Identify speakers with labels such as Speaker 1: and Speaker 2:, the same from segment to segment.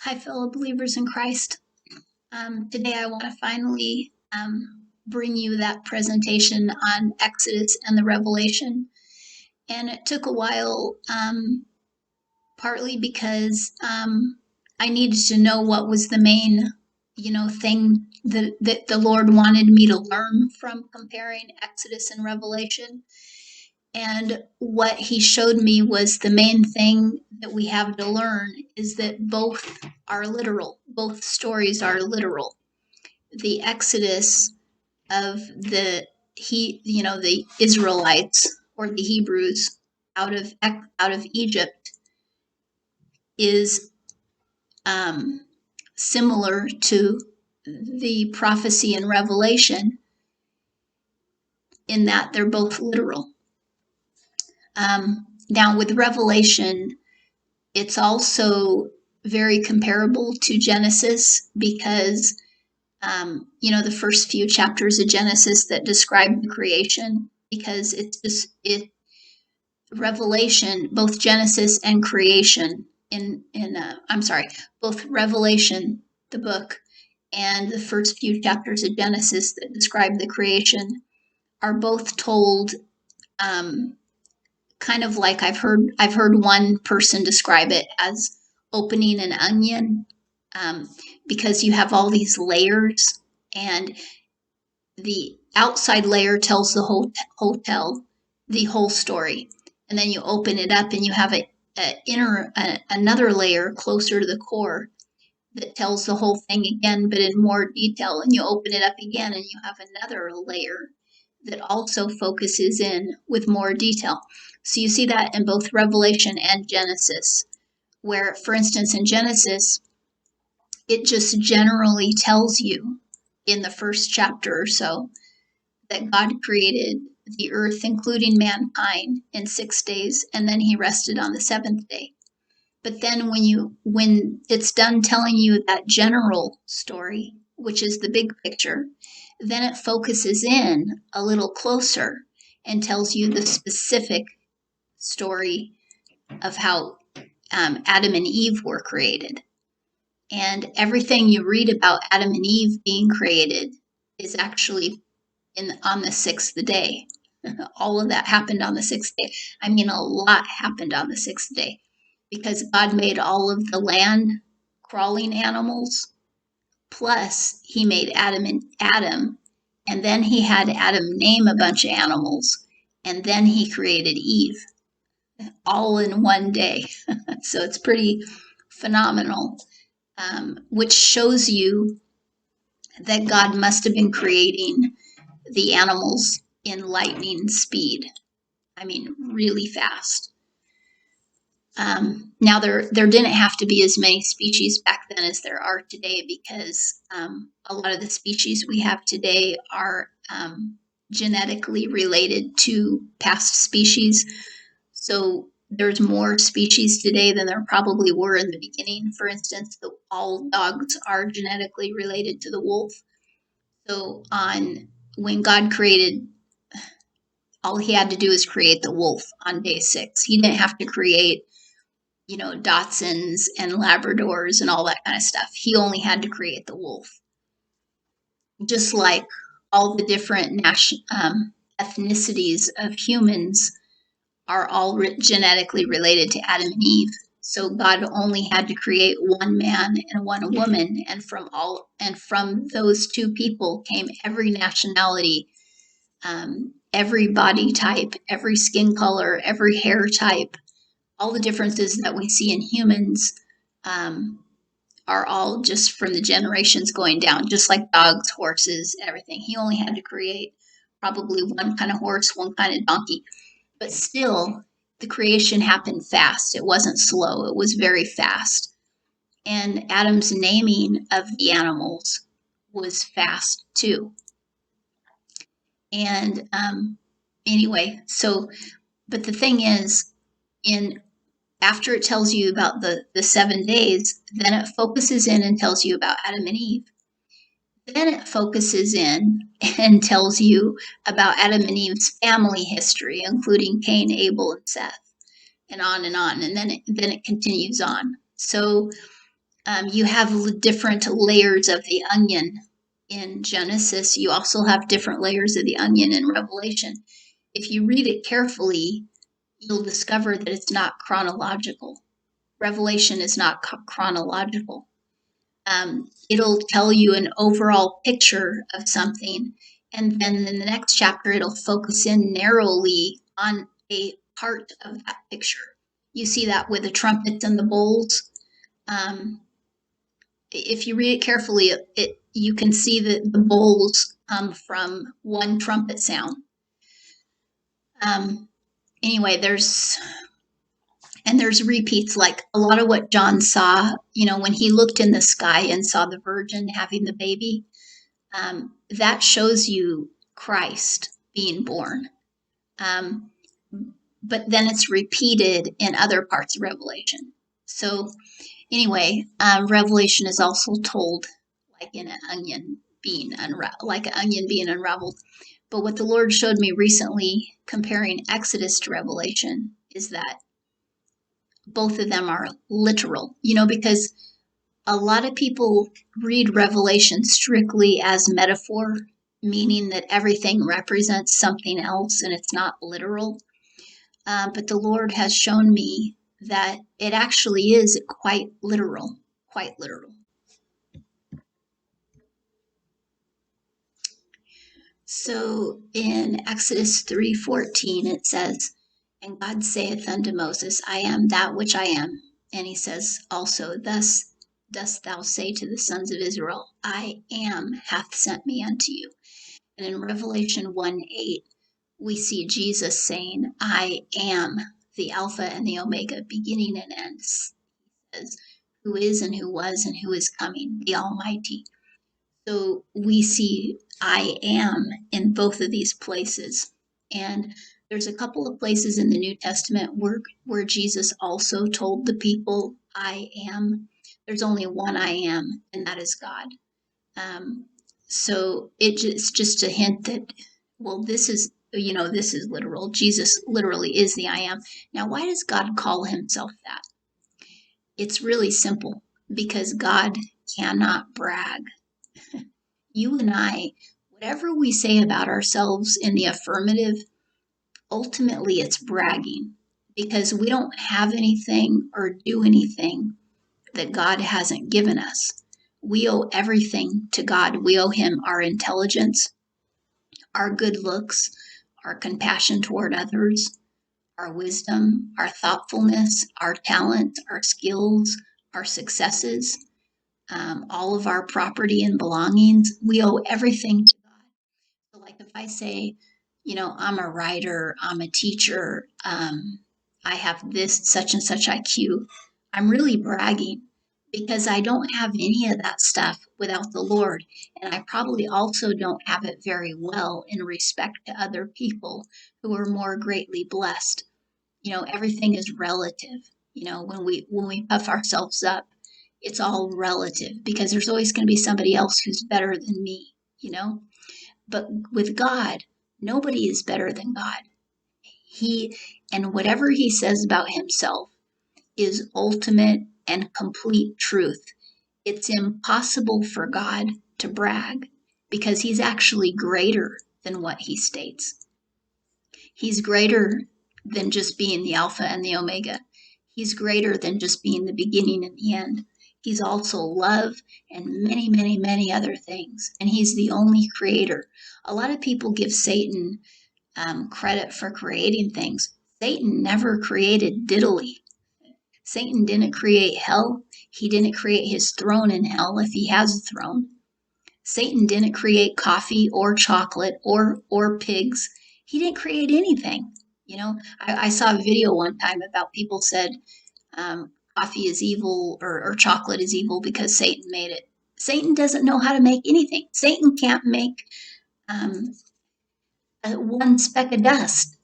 Speaker 1: Hi, fellow believers in Christ. Today I want to finally bring you that presentation on Exodus and the Revelation. And it took a while, partly because I needed to know what was the main, thing that the Lord wanted me to learn from comparing Exodus and Revelation. And what he showed me was the main thing that we have to learn is that both are literal. Both stories are literal. The Exodus of the Israelites or the Hebrews out of Egypt is similar to the prophecy in Revelation in that they're both literal. Now with Revelation, it's also very comparable to Genesis because, the first few chapters of Genesis that describe the creation, because Revelation, both Genesis and creation both Revelation, the book, and the first few chapters of Genesis that describe the creation are both told, kind of like I've heard one person describe it as opening an onion, because you have all these layers, and the outside layer tells the whole story, and then you open it up and you have another layer closer to the core that tells the whole thing again, but in more detail, and you open it up again and you have another layer that also focuses in with more detail. So you see that in both Revelation and Genesis, where, for instance, in Genesis, it just generally tells you in the first chapter or so that God created the earth, including mankind, in 6 days, and then he rested on the seventh day. But then when it's done telling you that general story, which is the big picture, then it focuses in a little closer and tells you the specific story of how Adam and Eve were created. And everything you read about Adam and Eve being created is actually on the sixth day. All of that happened on the sixth day. I mean, a lot happened on the sixth day because God made all of the land crawling animals, plus he made Adam, and then he had Adam name a bunch of animals, and then he created Eve, all in one day. So it's pretty phenomenal, which shows you that God must have been creating the animals in lightning speed. I mean, really fast. Now, there didn't have to be as many species back then as there are today, because a lot of the species we have today are genetically related to past species. So there's more species today than there probably were in the beginning. For instance, all dogs are genetically related to the wolf. So when God created, all he had to do is create the wolf on day 6. He didn't have to create, Dachshunds and Labradors and all that kind of stuff. He only had to create the wolf. Just like all the different ethnicities of humans are all genetically related to Adam and Eve. So God only had to create one man and one woman, and from those two people came every nationality, every body type, every skin color, every hair type. All the differences that we see in humans are all just from the generations going down, just like dogs, horses, everything. He only had to create probably one kind of horse, one kind of donkey. But still, the creation happened fast. It wasn't slow. It was very fast. And Adam's naming of the animals was fast too. And anyway, but the thing is, after it tells you about the 7 days, then it focuses in and tells you about Adam and Eve. Then it focuses in and tells you about Adam and Eve's family history, including Cain, Abel, and Seth, and on, and then it continues on. So You have different layers of the onion in Genesis. You also have different layers of the onion in Revelation. If you read it carefully, you'll discover that it's not chronological. Revelation is not chronological. It'll tell you an overall picture of something, and then in the next chapter, it'll focus in narrowly on a part of that picture. You see that with the trumpets and the bowls. If you read it carefully, you can see that the bowls come from one trumpet sound. Anyway, there's repeats, like a lot of what John saw, when he looked in the sky and saw the virgin having the baby, that shows you Christ being born. But then it's repeated in other parts of Revelation. So anyway, Revelation is also told like an onion being unraveled. But what the Lord showed me recently, comparing Exodus to Revelation, is that both of them are literal, because a lot of people read Revelation strictly as metaphor, meaning that everything represents something else and it's not literal. But the Lord has shown me that it actually is quite literal, quite literal. So in Exodus 3:14 it says, "And God saith unto Moses, I am that which I am." And he says also, "Thus dost thou say to the sons of Israel, I am hath sent me unto you." And in Revelation 1:8 we see Jesus saying, "I am the Alpha and the Omega, beginning and end." He says, who is and who was and who is coming, the Almighty. So we see I am in both of these places. And there's a couple of places in the New Testament where Jesus also told the people, I am. There's only one I am, and that is God. So it's just a hint that, well, this is literal. Jesus literally is the I am. Now, why does God call himself that? It's really simple, because God cannot brag. You and I, whatever we say about ourselves in the affirmative, ultimately it's bragging, because we don't have anything or do anything that God hasn't given us. We owe everything to God. We owe him our intelligence, our good looks, our compassion toward others, our wisdom, our thoughtfulness, our talent, our skills, our successes, all of our property and belongings. We owe everything to God. So like if I say, I'm a writer, I'm a teacher, I have this such and such IQ, I'm really bragging, because I don't have any of that stuff without the Lord. And I probably also don't have it very well in respect to other people who are more greatly blessed. Everything is relative. When we puff ourselves up, it's all relative, because there's always going to be somebody else who's better than me, But with God, nobody is better than God. And whatever he says about himself is ultimate and complete truth. It's impossible for God to brag, because he's actually greater than what he states. He's greater than just being the Alpha and the Omega. He's greater than just being the beginning and the end. He's also love and many, many, many other things. And he's the only creator. A lot of people give Satan credit for creating things. Satan never created diddly. Satan didn't create hell. He didn't create his throne in hell, if he has a throne. Satan didn't create coffee or chocolate or pigs. He didn't create anything. I saw a video one time about people said coffee is evil or chocolate is evil because Satan made it. Satan doesn't know how to make anything. Satan can't make one speck of dust.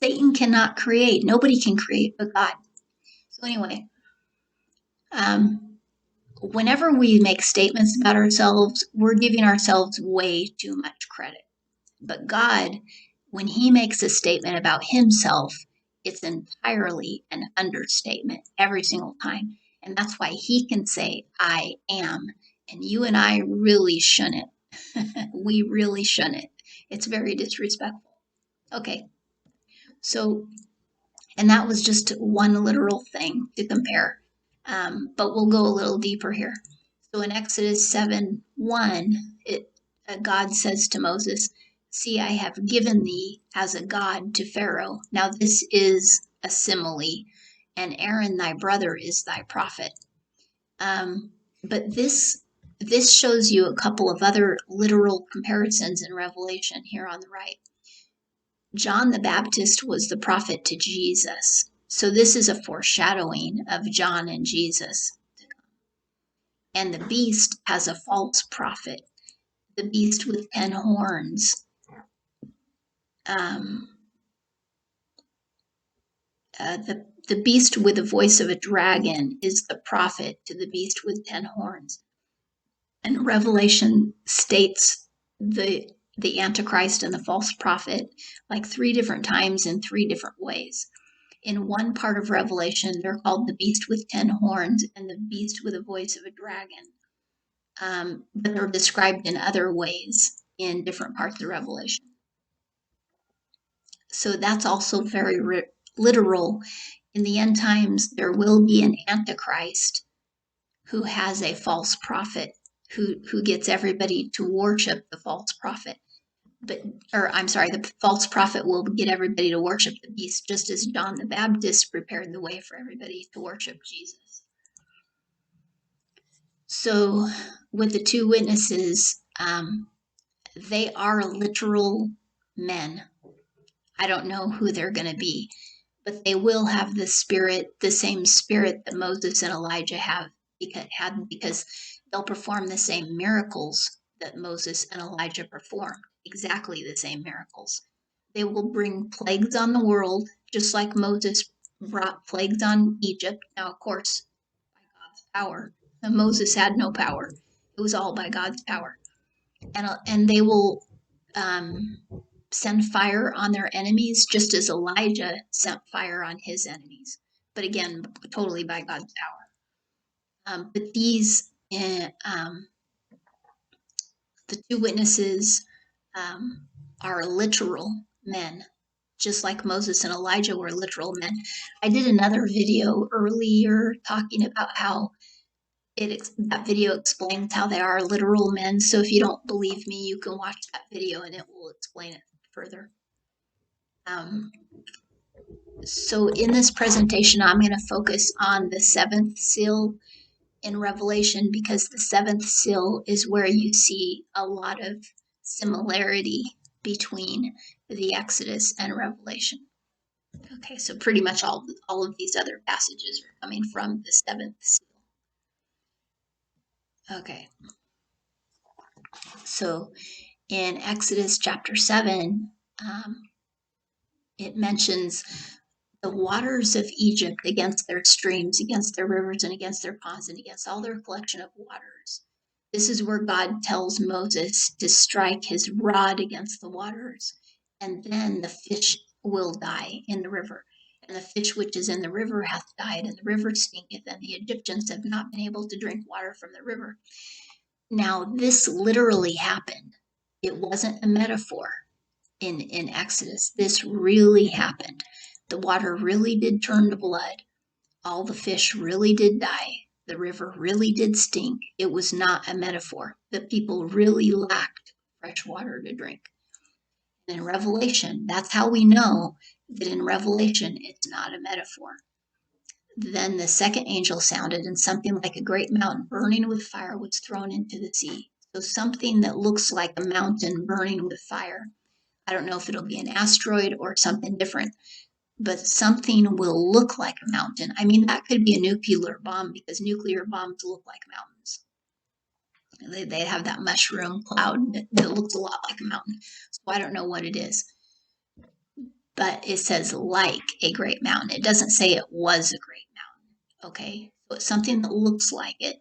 Speaker 1: Satan cannot create. Nobody can create but God. So anyway, whenever we make statements about ourselves, we're giving ourselves way too much credit. But God, when he makes a statement about himself, it's entirely an understatement every single time. And that's why he can say, I am. And you and I really shouldn't. We really shouldn't. It's very disrespectful. Okay, so, and that was just one literal thing to compare. But we'll go a little deeper here. So in Exodus 7:1, God says to Moses, see, I have given thee as a god to Pharaoh. Now this is a simile, and Aaron thy brother is thy prophet. But this shows you a couple of other literal comparisons in Revelation here on the right. John the Baptist was the prophet to Jesus. So this is a foreshadowing of John and Jesus. And the beast has a false prophet, the beast with 10 horns. The beast with the voice of a dragon is the prophet to the beast with 10 horns. And Revelation states the Antichrist and the false prophet like 3 different times in 3 different ways. In one part of Revelation, they're called the beast with 10 horns and the beast with a voice of a dragon. But they're described in other ways in different parts of Revelation. So that's also very literal. In the end times, there will be an Antichrist who has a false prophet who gets everybody to worship the false prophet. The false prophet will get everybody to worship the beast, just as John the Baptist prepared the way for everybody to worship Jesus. So with the 2 witnesses, they are literal men. I don't know who they're going to be, but they will have the same spirit that Moses and Elijah had because they'll perform the same miracles that Moses and Elijah performed, exactly the same miracles. They will bring plagues on the world, just like Moses brought plagues on Egypt. Now, of course, by God's power. And Moses had no power. It was all by God's power. And they will send fire on their enemies, just as Elijah sent fire on his enemies. But again, totally by God's power. But these, the 2 witnesses are literal men, just like Moses and Elijah were literal men. I did another video earlier talking about how that video explains how they are literal men. So if you don't believe me, you can watch that video and it will explain it further. So in this presentation, I'm going to focus on the 7th seal in Revelation, because the 7th seal is where you see a lot of similarity between the Exodus and Revelation. Okay, so pretty much all of these other passages are coming from the 7th seal. Okay, so in Exodus chapter 7, it mentions the waters of Egypt against their streams, against their rivers, and against their ponds, and against all their collection of waters. This is where God tells Moses to strike his rod against the waters, and then the fish will die in the river. And the fish which is in the river hath died, and the river stinketh, and the Egyptians have not been able to drink water from the river. Now, this literally happened. It wasn't a metaphor in Exodus. This really happened. The water really did turn to blood. All the fish really did die. The river really did stink. It was not a metaphor. The people really lacked fresh water to drink. And in Revelation, that's how we know that in Revelation it's not a metaphor. Then the 2nd angel sounded, and something like a great mountain burning with fire was thrown into the sea. So something that looks like a mountain burning with fire. I don't know if it'll be an asteroid or something different, but something will look like a mountain. I mean, that could be a nuclear bomb, because nuclear bombs look like mountains. They have that mushroom cloud that looks a lot like a mountain. So I don't know what it is. But it says like a great mountain. It doesn't say it was a great mountain. Okay? So it's something that looks like it.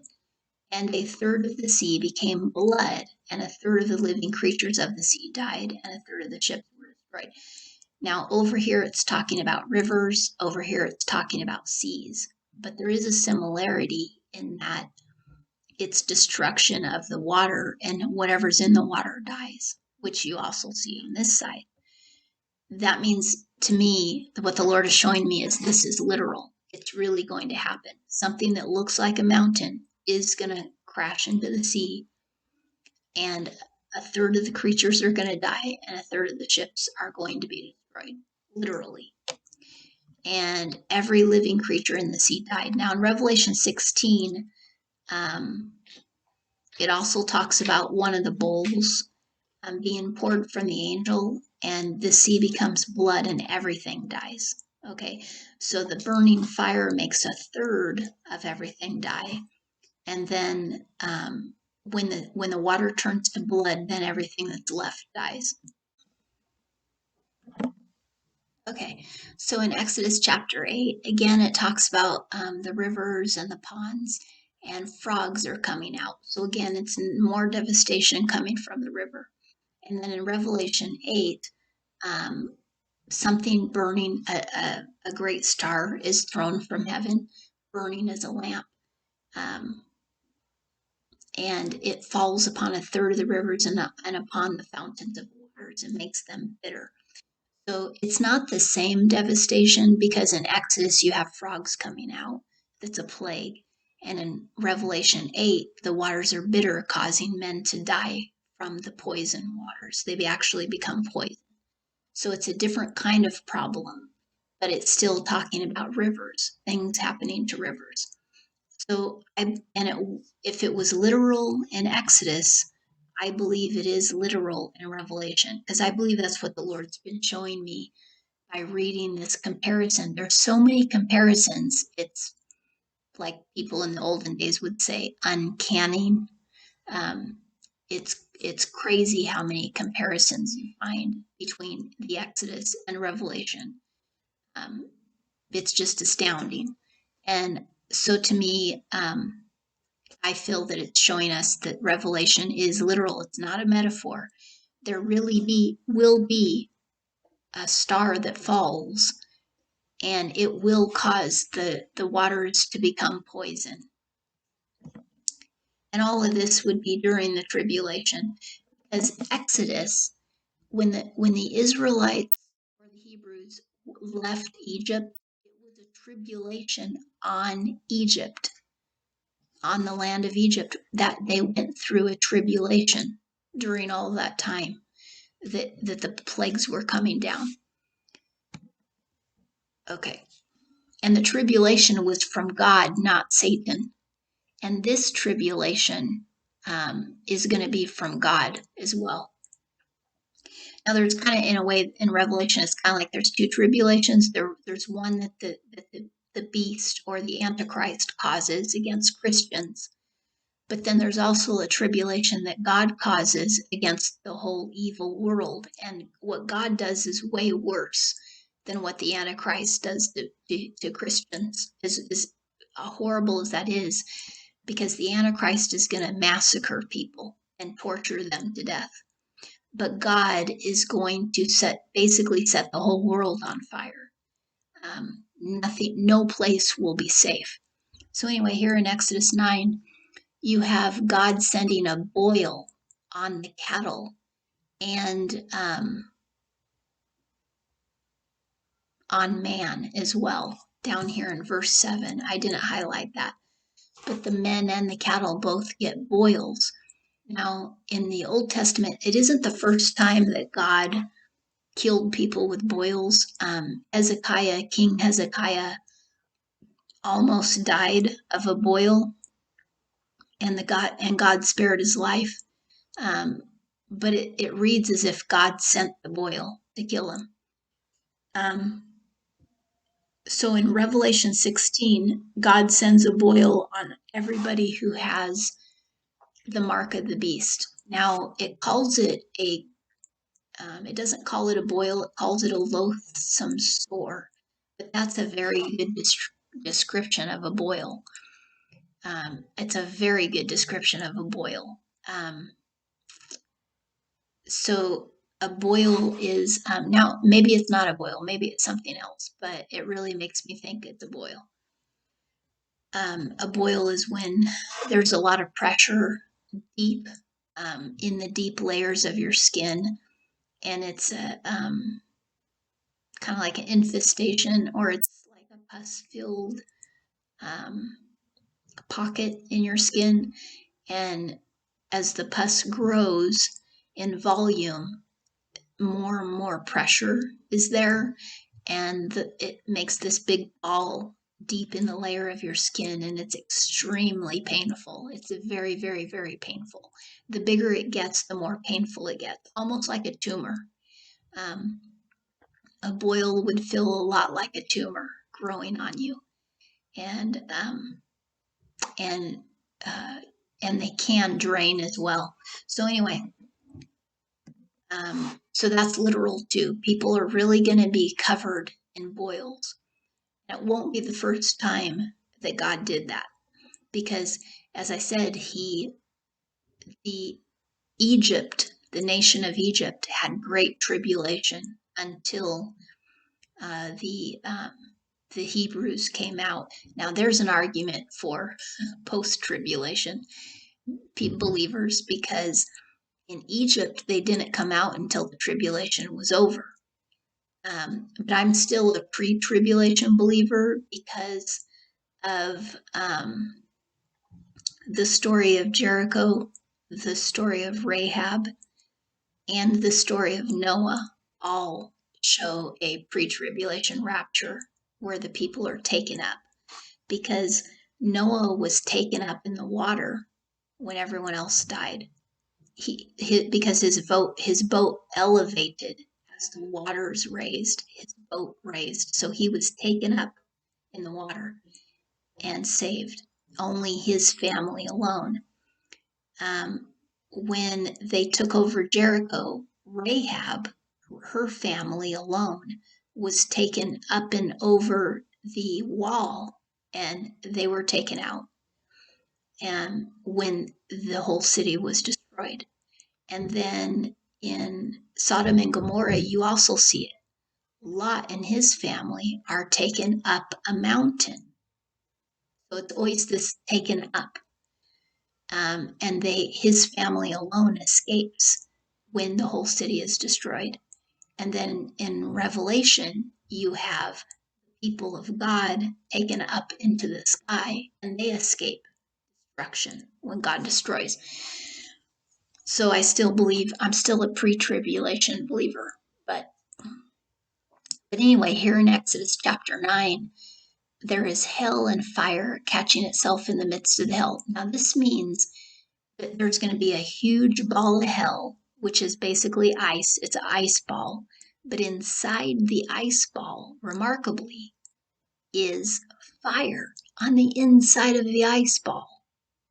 Speaker 1: And 1/3 of the sea became blood, and 1/3 of the living creatures of the sea died, and 1/3 of the ships were destroyed. Now, over here it's talking about rivers. Over here it's talking about seas. but there is a similarity in that it's destruction of the water, and whatever's in the water dies, which you also see on this side. That means to me, what the Lord is showing me is this is literal. It's really going to happen. Something that looks like a mountain is going to crash into the sea, and a third of the creatures are going to die, and a third of the ships are going to be destroyed, literally. And every living creature in the sea died. Now, in Revelation 16, it also talks about one of the bowls being poured from the angel, and the sea becomes blood and everything dies. Okay, so the burning fire makes a third of everything die, and then when the water turns to blood, then everything that's left dies. Okay, so in Exodus chapter 8, again, it talks about the rivers and the ponds, and frogs are coming out. So again, it's more devastation coming from the river. And then in Revelation 8, something burning, a great star is thrown from heaven, burning as a lamp. And it falls upon a third of the rivers and upon the fountains of waters and makes them bitter. So it's not the same devastation, because in Exodus you have frogs coming out. That's a plague. And in Revelation 8, the waters are bitter, causing men to die from the poison waters. They actually become poison. So it's a different kind of problem, but it's still talking about rivers, things happening to rivers. So, if it was literal in Exodus, I believe it is literal in Revelation, because I believe that's what the Lord's been showing me by reading this comparison. There's so many comparisons. It's like people in the olden days would say, uncanny. It's crazy how many comparisons you find between the Exodus and Revelation. It's just astounding. And so to me, I feel that it's showing us that Revelation is literal. It's not a metaphor. There really will be a star that falls, and it will cause the waters to become poison. And all of this would be during the tribulation. As Exodus, when the Israelites or the Hebrews left Egypt, it was a tribulation on Egypt, on the land of Egypt, that they went through a tribulation during all that time that the plagues were coming down. Okay. And the tribulation was from God, not Satan. And this tribulation is going to be from God as well. Now, there's kind of, in a way, in Revelation, it's kind of like there's two tribulations. There's one that the beast or the Antichrist causes against Christians. But then there's also a tribulation that God causes against the whole evil world. And what God does is way worse than what the Antichrist does to Christians, as horrible as that is, because the Antichrist is going to massacre people and torture them to death. But God is going to basically set the whole world on fire. No place will be safe. So anyway, here in Exodus 9, you have God sending a boil on the cattle, and on man as well, down here in verse 7. I didn't highlight that. But the men and the cattle both get boils. Now, in the Old Testament, it isn't the first time that God killed people with boils. King Hezekiah almost died of a boil, and God spared his life. But it reads as if God sent the boil to kill him. So in Revelation 16, God sends a boil on everybody who has the mark of the beast. Now, it calls it it doesn't call it a boil, it calls it a loathsome sore. But that's a very good description of a boil. It's a very good description of a boil. So a boil is, now maybe it's not a boil, maybe it's something else, but it really makes me think it's a boil. A boil is when there's a lot of pressure deep in the deep layers of your skin, and it's a kind of like an infestation, or it's like a pus-filled um, pocket in your skin. And as the pus grows in volume, more and more pressure is there, and it makes this big ball deep in the layer of your skin, and it's extremely painful. It's very, very, very painful. The bigger it gets, the more painful it gets, almost like a tumor. Um, a boil would feel a lot like a tumor growing on you, and and uh, and they can drain as well. So anyway, so that's literal too. People are really going to be covered in boils. It won't be the first time that God did that, because, as I said, the the nation of Egypt, had great tribulation until uh, the um, the Hebrews came out. Now, there's an argument for post-tribulation believers, because in Egypt they didn't come out until the tribulation was over. But I'm still a pre-tribulation believer because of the story of Jericho, the story of Rahab, and the story of Noah all show a pre-tribulation rapture where the people are taken up, because Noah was taken up in the water when everyone else died. Because his boat elevated as the waters raised, his boat raised, so he was taken up in the water and saved. Only his family alone. When they took over Jericho, Rahab, her family alone, was taken up and over the wall, and they were taken out. And when the whole city was destroyed. And then in Sodom and Gomorrah, you also see it. Lot and his family are taken up a mountain. So it's always this taken up. And his family alone escapes when the whole city is destroyed. And then in Revelation, you have people of God taken up into the sky, and they escape destruction when God destroys. So I still believe, I'm still a pre-tribulation believer. But anyway, here in Exodus chapter 9, there is hell and fire catching itself in the midst of the hell. Now this means that there's going to be a huge ball of hell, which is basically ice. It's an ice ball. But inside the ice ball, remarkably, is fire on the inside of the ice ball.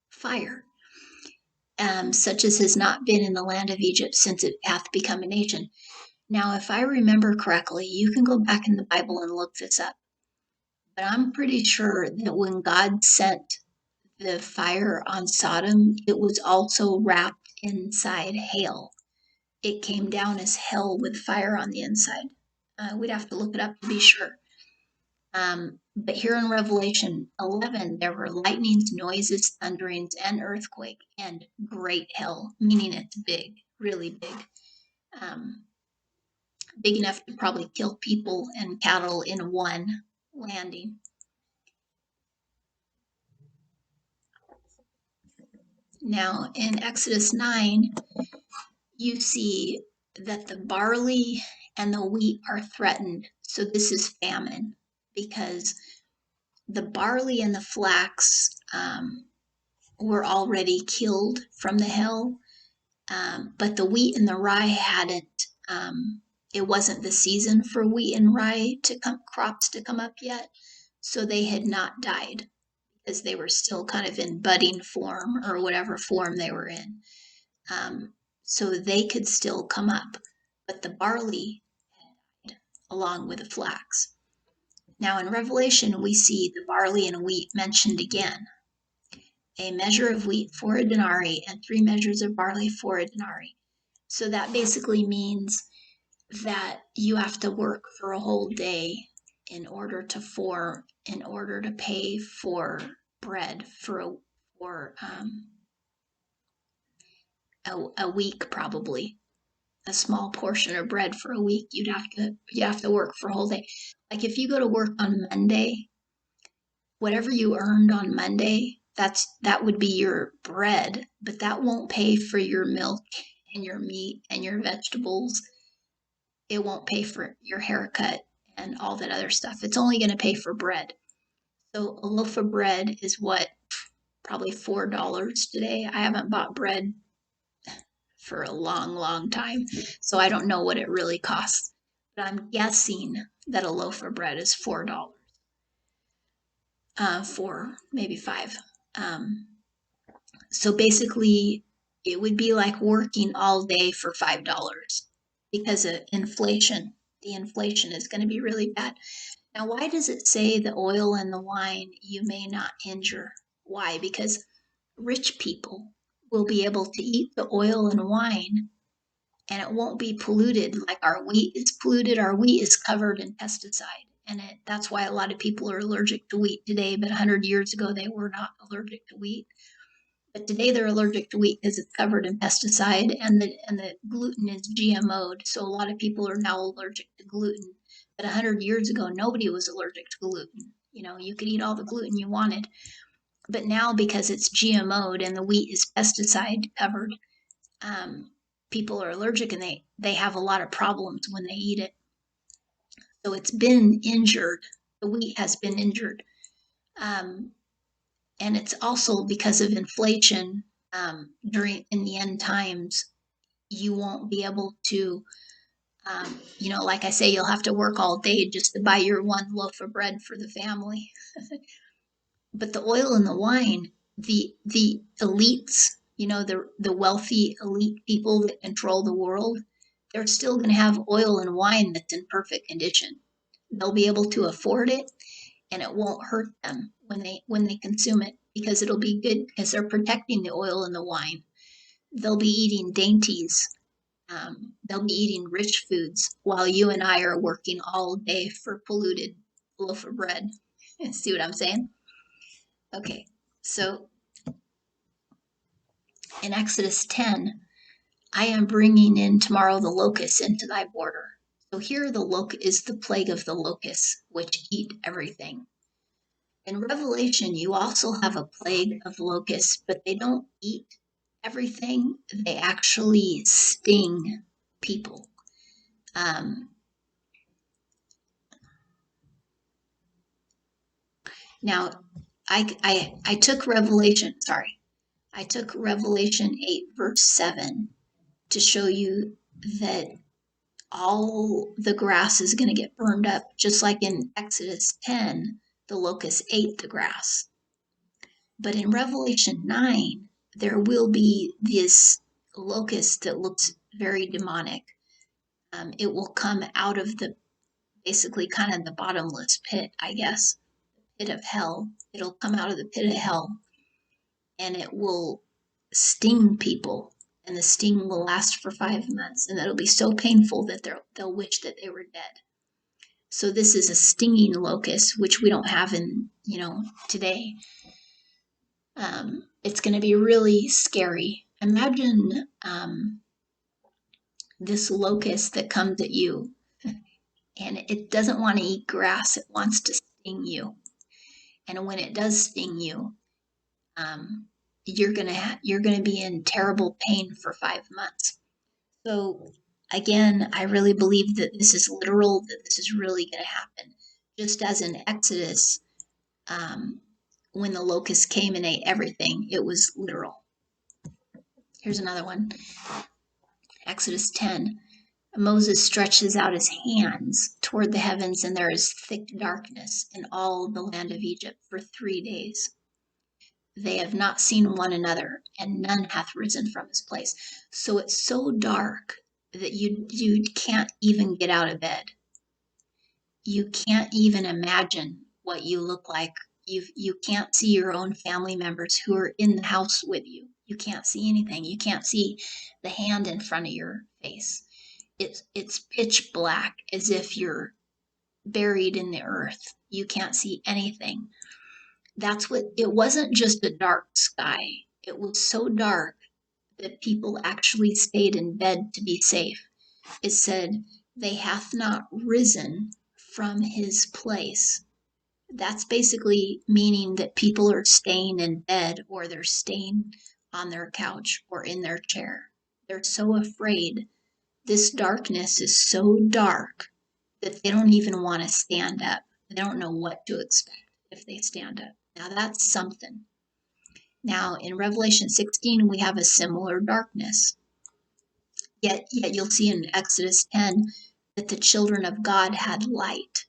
Speaker 1: Fire. Such as has not been in the land of Egypt since it hath become a nation. Now, if I remember correctly, you can go back in the Bible and look this up. But I'm pretty sure that when God sent the fire on Sodom, it was also wrapped inside hail. It came down as hell with fire on the inside. We'd have to look it up to be sure. But here in Revelation 11, there were lightnings, noises, thunderings, and earthquake, and great hell, meaning it's big, really big. Big enough to probably kill people and cattle in one landing. Now, in Exodus 9, you see that the barley and the wheat are threatened. So this is famine, because the barley and the flax were already killed from the hail, but the wheat and the rye hadn't. It wasn't the season for wheat and rye crops to come up yet, so they had not died, because they were still kind of in budding form, or whatever form they were in. So they could still come up, but the barley died along with the flax. Now in Revelation, we see the barley and wheat mentioned again. A measure of wheat for a denarii, and 3 measures of barley for a denarii. So that basically means that you have to work for a whole day in order to pay for bread for a week, probably a small portion of bread for a week. You have to work for a whole day. Like if you go to work on Monday, whatever you earned on Monday, that would be your bread, but that won't pay for your milk and your meat and your vegetables. It won't pay for your haircut and all that other stuff. It's only going to pay for bread. So a loaf of bread is what, probably $4 today. I haven't bought bread for a long, long time, so I don't know what it really costs. But I'm guessing that a loaf of bread is $4, four, maybe five. So basically, it would be like working all day for $5 because of inflation. The inflation is going to be really bad. Now, why does it say the oil and the wine you may not injure? Why? Because rich people will be able to eat the oil and wine and it won't be polluted like our wheat is polluted. Our wheat is covered in pesticide. And that's why a lot of people are allergic to wheat today, but 100 years ago they were not allergic to wheat. But today they're allergic to wheat because it's covered in pesticide and the gluten is GMO'd. So a lot of people are now allergic to gluten. But 100 years ago, nobody was allergic to gluten. You know, you could eat all the gluten you wanted. But now because it's GMO'd and the wheat is pesticide covered, people are allergic and they have a lot of problems when they eat it. So it's been injured. The wheat has been injured. And it's also because of inflation in the end times, you won't be able to, like I say, you'll have to work all day just to buy your one loaf of bread for the family. But the oil and the wine, the elites, the wealthy elite people that control the world, they're still going to have oil and wine that's in perfect condition. They'll be able to afford it and it won't hurt them when they consume it because it'll be good because they're protecting the oil and the wine. They'll be eating dainties. They'll be eating rich foods while you and I are working all day for polluted loaf of bread. See what I'm saying? Okay, so in Exodus 10, I am bringing in tomorrow the locusts into thy border. So here is the plague of the locusts, which eat everything. In Revelation, you also have a plague of locusts, but they don't eat everything. They actually sting people. Now, I took Revelation 8, verse 7 to show you that all the grass is going to get burned up, just like in Exodus 10, the locusts ate the grass. But in Revelation 9, there will be this locust that looks very demonic. It will come out of basically kind of the bottomless pit, I guess, pit of hell. It'll come out of the pit of hell and it will sting people. And the sting will last for 5 months. And it'll be so painful that they'll wish that they were dead. So this is a stinging locust, which we don't have in, today. It's going to be really scary. Imagine this locust that comes at you and it doesn't want to eat grass. It wants to sting you. And when it does sting you, you're gonna be in terrible pain for 5 months. So again, I really believe that this is literal, that this is really going to happen. Just as in Exodus, when the locusts came and ate everything, it was literal. Here's another one. Exodus 10. Moses stretches out his hands toward the heavens, and there is thick darkness in all the land of Egypt for 3 days. They have not seen one another, and none hath risen from his place. So it's so dark that you can't even get out of bed. You can't even imagine what you look like. You can't see your own family members who are in the house with you. You can't see anything. You can't see the hand in front of your face. It's pitch black, as if you're buried in the earth. You can't see anything. it wasn't just a dark sky. It was so dark that people actually stayed in bed to be safe. It said, they hath not risen from his place. That's basically meaning that people are staying in bed, or they're staying on their couch or in their chair. They're so afraid. This darkness is so dark that they don't even want to stand up. They don't know what to expect if they stand up. Now that's something. Now in Revelation 16, we have a similar darkness. Yet you'll see in Exodus 10 that the children of God had light.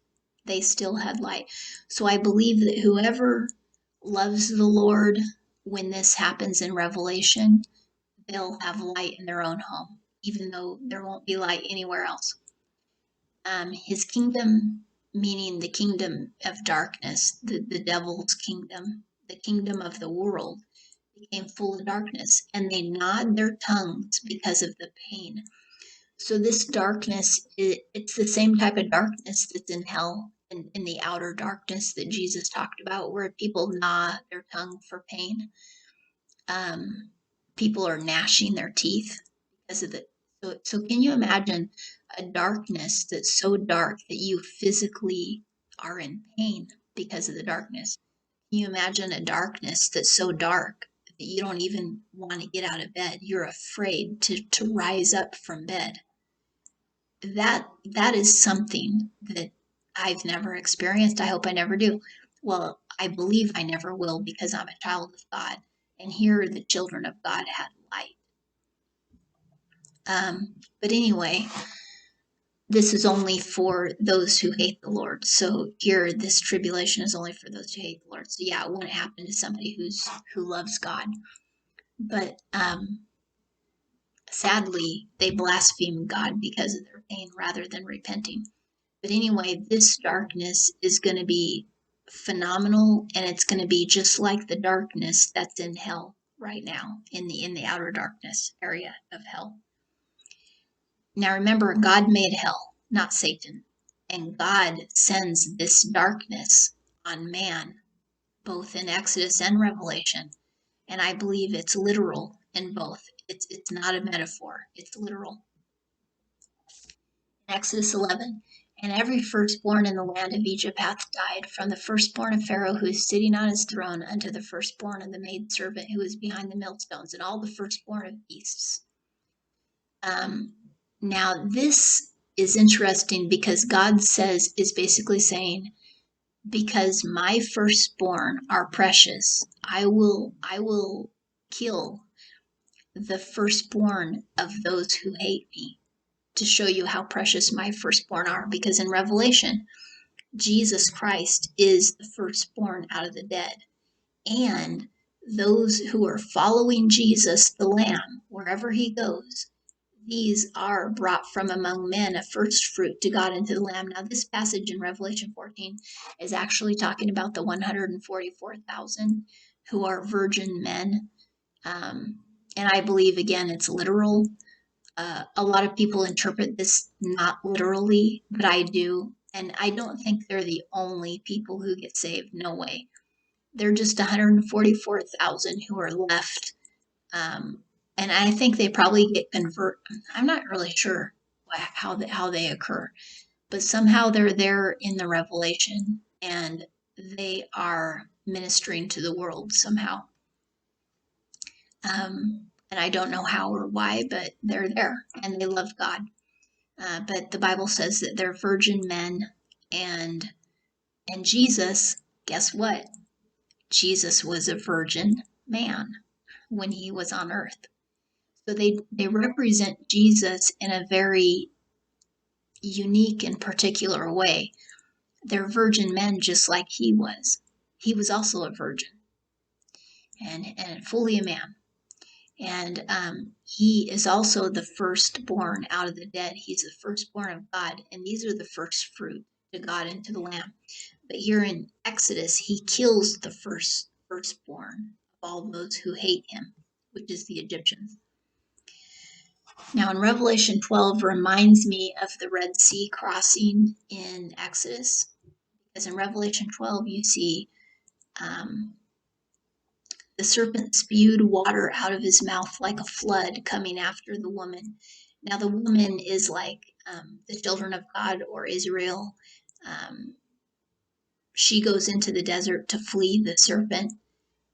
Speaker 1: They still had light. So I believe that whoever loves the Lord, when this happens in Revelation, they'll have light in their own home, even though there won't be light anywhere else. His kingdom, meaning the kingdom of darkness, the devil's kingdom, the kingdom of the world, became full of darkness, and they gnawed their tongues because of the pain. So this darkness, it's the same type of darkness that's in hell, in the outer darkness that Jesus talked about, where people gnaw their tongue for pain. People are gnashing their teeth because of it. So can you imagine a darkness that's so dark that you physically are in pain because of the darkness? Can you imagine a darkness that's so dark that you don't even want to get out of bed? You're afraid to rise up from bed. That is something that I've never experienced. I hope I never do. Well, I believe I never will, because I'm a child of God, and here the children of God had light. But anyway, this is only for those who hate the Lord. So here, this tribulation is only for those who hate the Lord. So yeah, it won't happen to somebody who loves God. But sadly, they blaspheme God because of their pain rather than repenting. But anyway, this darkness is going to be phenomenal, and it's going to be just like the darkness that's in hell right now, in the outer darkness area of hell. Now remember, God made hell, not Satan, and God sends this darkness on man, both in Exodus and Revelation, and I believe it's literal in both. It's not a metaphor, it's literal. Exodus 11. And every firstborn in the land of Egypt hath died, from the firstborn of Pharaoh who is sitting on his throne, unto the firstborn of the maidservant who is behind the millstones, and all the firstborn of beasts. Now this is interesting, because God is basically saying, because my firstborn are precious, I will kill the firstborn of those who hate me, to show you how precious my firstborn are. Because in Revelation, Jesus Christ is the firstborn out of the dead. And those who are following Jesus, the Lamb, wherever he goes, these are brought from among men, a first fruit to God into the Lamb. Now, this passage in Revelation 14 is actually talking about the 144,000 who are virgin men. And I believe, again, it's literal. A lot of people interpret this not literally, but I do. And I don't think they're the only people who get saved. No way. They're just 144,000 who are left. And I think they probably get converted. I'm not really sure how they occur, but somehow they're there in the Revelation, and they are ministering to the world somehow. And I don't know how or why, but they're there and they love God. But the Bible says that they're virgin men, and Jesus, guess what? Jesus was a virgin man when he was on earth. So they represent Jesus in a very unique and particular way. They're virgin men just like he was. He was also a virgin and fully a man. And he is also the firstborn out of the dead. He's the firstborn of God. And these are the first fruit to God and to the Lamb. But here in Exodus, he kills the firstborn of all those who hate him, which is the Egyptians. Now in Revelation 12 reminds me of the Red Sea crossing in Exodus. Because in Revelation 12 you see the serpent spewed water out of his mouth like a flood coming after the woman. Now, the woman is like the children of God or Israel. She goes into the desert to flee the serpent,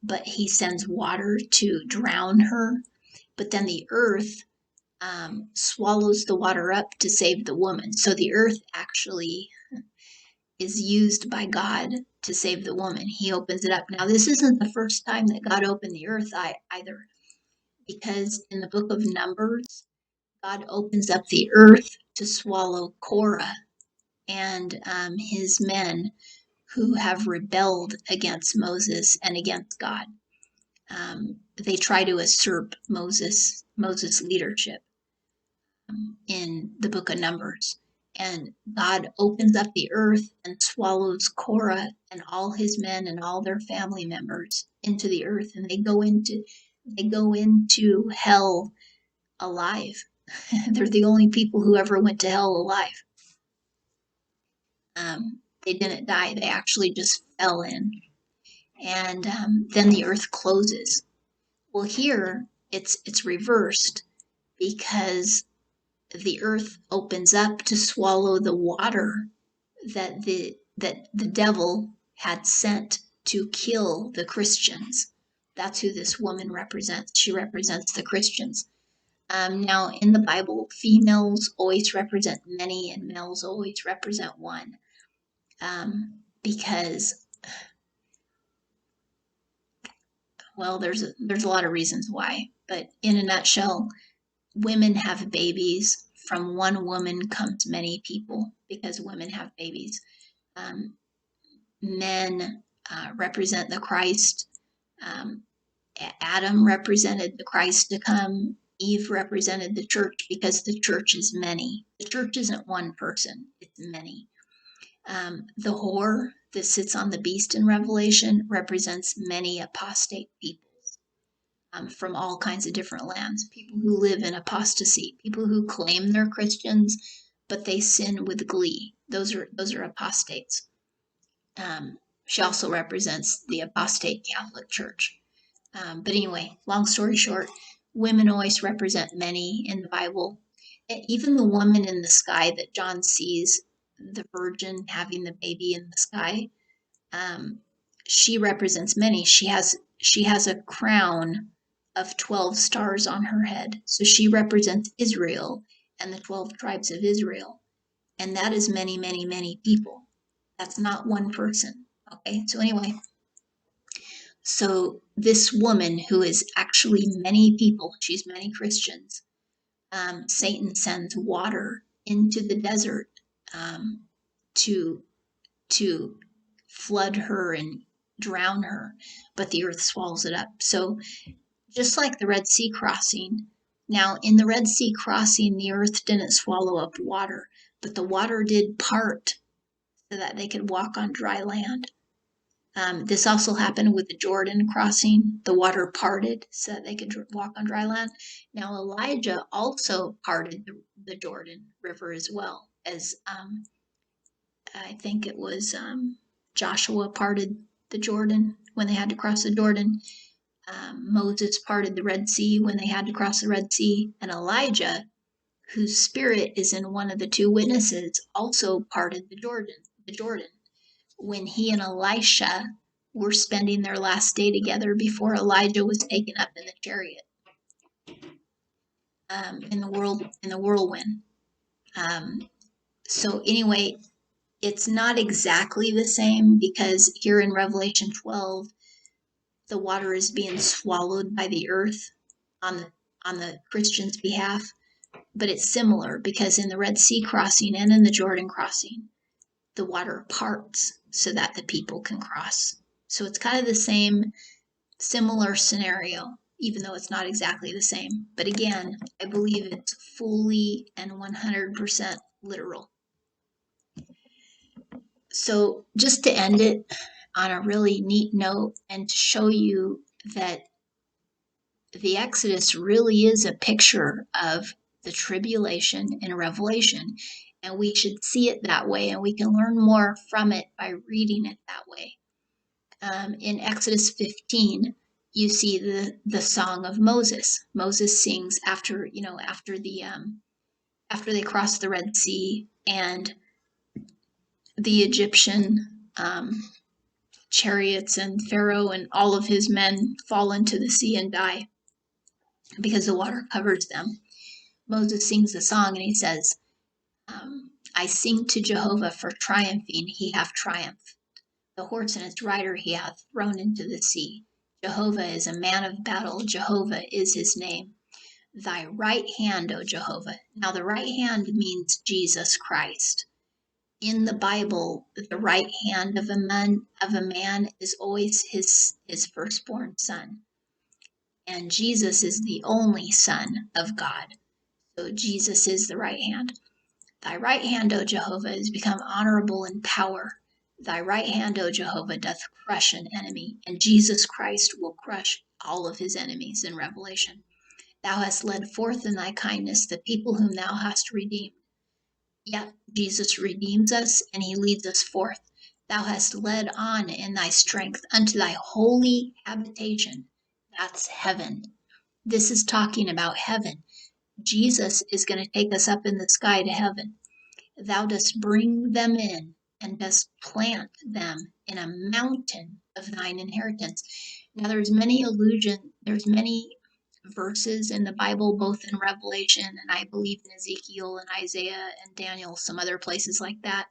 Speaker 1: but he sends water to drown her. But then the earth swallows the water up to save the woman. So the earth actually is used by God to save the woman. He opens it up. Now, this isn't the first time that God opened the earth either, because in the book of Numbers, God opens up the earth to swallow Korah and his men who have rebelled against Moses and against God. They try to usurp Moses' leadership in the book of Numbers. And God opens up the earth and swallows Korah and all his men and all their family members into the earth, and they go into hell alive. They're the only people who ever went to hell alive. They didn't die; they actually just fell in, and then the earth closes. Well, here it's reversed, because the earth opens up to swallow the water that the devil had sent to kill the Christians. That's who this woman represents. She represents the Christians. Now, in the Bible, females always represent many and males always represent one, because, well, there's a lot of reasons why, but in a nutshell, women have babies. From one woman comes many people, because women have babies. Men represent the Christ. Adam represented the Christ to come. Eve represented the church, because the church is many. The church isn't one person, it's many. The whore that sits on the beast in Revelation represents many apostate people. From all kinds of different lands, people who live in apostasy, people who claim they're Christians, but they sin with glee. Those are apostates. She also represents the apostate Catholic Church. But anyway, long story short, women always represent many in the Bible. Even the woman in the sky that John sees, the virgin having the baby in the sky, she represents many. She has a crown of 12 stars on her head. So she represents Israel and the 12 tribes of Israel. And that is many, many, many people. That's not one person. Okay, so anyway, so this woman who is actually many people, she's many Christians, Satan sends water into the desert to flood her and drown her, but the earth swallows it up. So just like the Red Sea crossing, now in the Red Sea crossing, the earth didn't swallow up water, but the water did part so that they could walk on dry land. This also happened with the Jordan crossing. The water parted so that they could walk on dry land. Now Elijah also parted the Jordan River as well, as I think it was Joshua parted the Jordan when they had to cross the Jordan. Moses parted the Red Sea when they had to cross the Red Sea. And Elijah, whose spirit is in one of the two witnesses, also parted the Jordan, when he and Elisha were spending their last day together before Elijah was taken up in the chariot, in the whirlwind. So anyway, it's not exactly the same, because here in Revelation 12, the water is being swallowed by the earth on the Christians' behalf, but it's similar, because in the Red Sea crossing and in the Jordan crossing, the water parts so that the people can cross. So it's kind of the same, similar scenario, even though it's not exactly the same. But again, I believe it's fully and 100% literal. So just to end it on a really neat note, and to show you that the Exodus really is a picture of the tribulation in Revelation, and we should see it that way, and we can learn more from it by reading it that way. In Exodus 15, you see the song of Moses. Moses sings after after they cross the Red Sea and the Egyptian chariots and Pharaoh and all of his men fall into the sea and die because the water covers them. Moses sings a song and he says, I sing to Jehovah for triumphing, he hath triumphed. The horse and its rider he hath thrown into the sea. Jehovah is a man of battle, Jehovah is his name. Thy right hand, O Jehovah. Now the right hand means Jesus Christ. In the Bible, the right hand of a man is always his firstborn son. And Jesus is the only Son of God. So Jesus is the right hand. Thy right hand, O Jehovah, is become honorable in power. Thy right hand, O Jehovah, doth crush an enemy, and Jesus Christ will crush all of his enemies in Revelation. Thou hast led forth in thy kindness the people whom thou hast redeemed. Yet Jesus redeems us, and he leads us forth. Thou hast led on in thy strength unto thy holy habitation. That's heaven. This is talking about heaven. Jesus is going to take us up in the sky to heaven. Thou dost bring them in and dost plant them in a mountain of thine inheritance. Now there's many verses in the Bible, both in Revelation and I believe in Ezekiel and Isaiah and Daniel, some other places like that,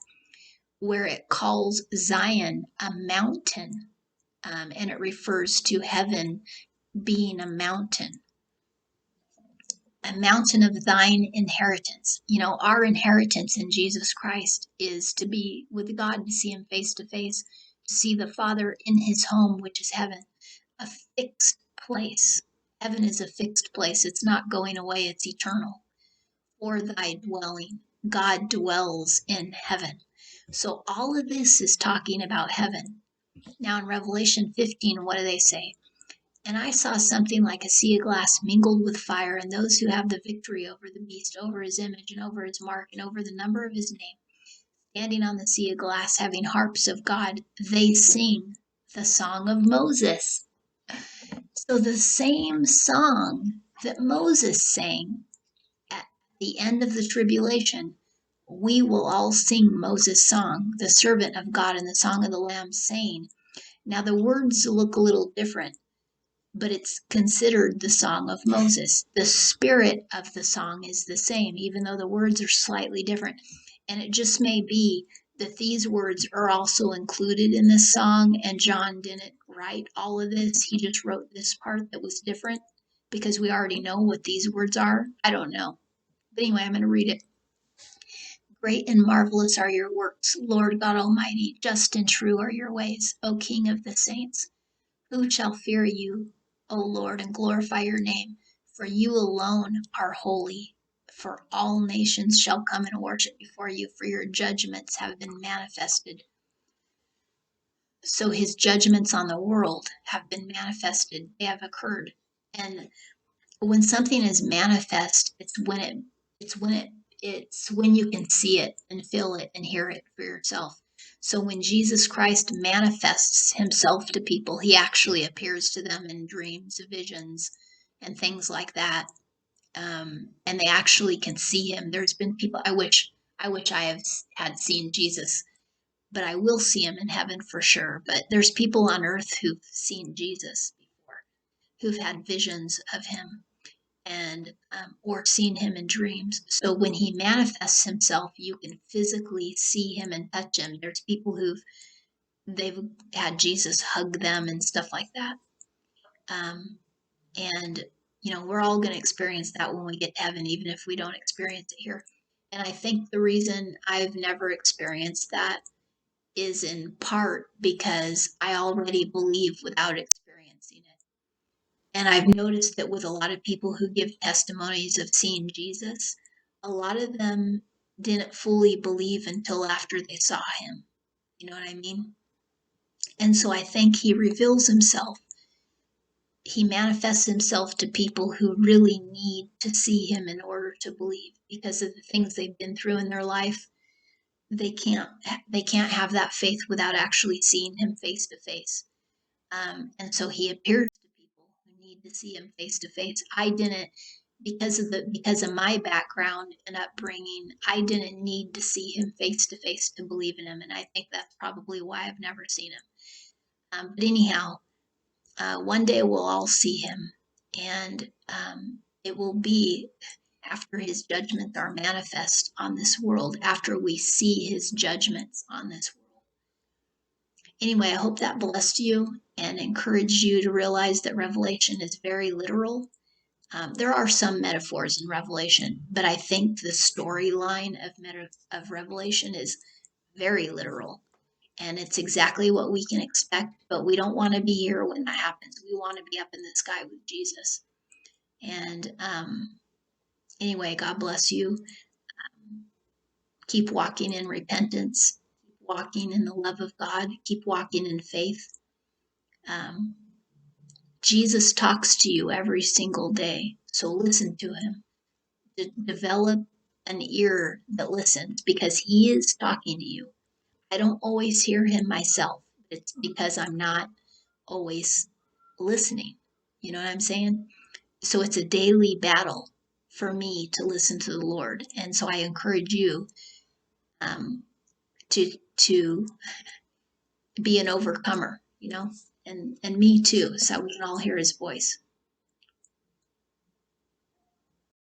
Speaker 1: where it calls Zion a mountain, and it refers to heaven being a mountain of thine inheritance. You know, our inheritance in Jesus Christ is to be with God, to see him face to face, to see the Father in his home, which is heaven, a fixed place. Heaven is a fixed place. It's not going away, it's eternal. For thy dwelling, God dwells in heaven. So all of this is talking about heaven. Now in Revelation 15, what do they say? And I saw something like a sea of glass mingled with fire, and those who have the victory over the beast, over his image, and over his mark, and over the number of his name, standing on the sea of glass, having harps of God, they sing the song of Moses. So the same song that Moses sang at the end of the tribulation, we will all sing Moses' song, the servant of God, and the song of the Lamb, saying. Now the words look a little different, but it's considered the song of Moses. The spirit of the song is the same, even though the words are slightly different. And it just may be that these words are also included in this song, and John didn't write all of this. He just wrote this part that was different because we already know what these words are. I don't know. But anyway, I'm going to read it. Great and marvelous are your works, Lord God Almighty. Just and true are your ways, O King of the saints. Who shall fear you, O Lord, and glorify your name? For you alone are holy. For all nations shall come and worship before you, for your judgments have been manifested. So his judgments on the world have been manifested. They have occurred. And when something is manifest, it's when you can see it and feel it and hear it for yourself. So when Jesus Christ manifests himself to people, he actually appears to them in dreams, visions, and things like that. And they actually can see him. There's been people, I wish I had seen Jesus, but I will see him in heaven for sure. But there's people on earth who've seen Jesus before, who've had visions of him and or seen him in dreams. So when he manifests himself, you can physically see him and touch him. There's people they've had Jesus hug them and stuff like that. And you know, we're all going to experience that when we get to heaven, even if we don't experience it here. And I think the reason I've never experienced that is in part because I already believe without experiencing it. And I've noticed that with a lot of people who give testimonies of seeing Jesus, a lot of them didn't fully believe until after they saw him. You know what I mean? And so I think he reveals himself. He manifests himself to people who really need to see him in order to believe because of the things they've been through in their life. They can't have that faith without actually seeing him face to face. And so he appears to people who need to see him face to face. I didn't, because of my background and upbringing, I didn't need to see him face to face to believe in him, and I think that's probably why I've never seen him. But anyhow, one day we'll all see him, and it will be after his judgments are manifest on this world, after we see his judgments on this world. Anyway, I hope that blessed you and encouraged you to realize that Revelation is very literal. There are some metaphors in Revelation, but I think the storyline of Revelation is very literal. And it's exactly what we can expect, but we don't want to be here when that happens. We want to be up in the sky with Jesus. And anyway, God bless you. Keep walking in repentance, keep walking in the love of God, keep walking in faith. Jesus talks to you every single day, so listen to him. Develop an ear that listens because he is talking to you. I don't always hear him myself. It's because I'm not always listening. You know what I'm saying? So it's a daily battle for me to listen to the Lord. And so I encourage you to be an overcomer, and me too, so we can all hear his voice.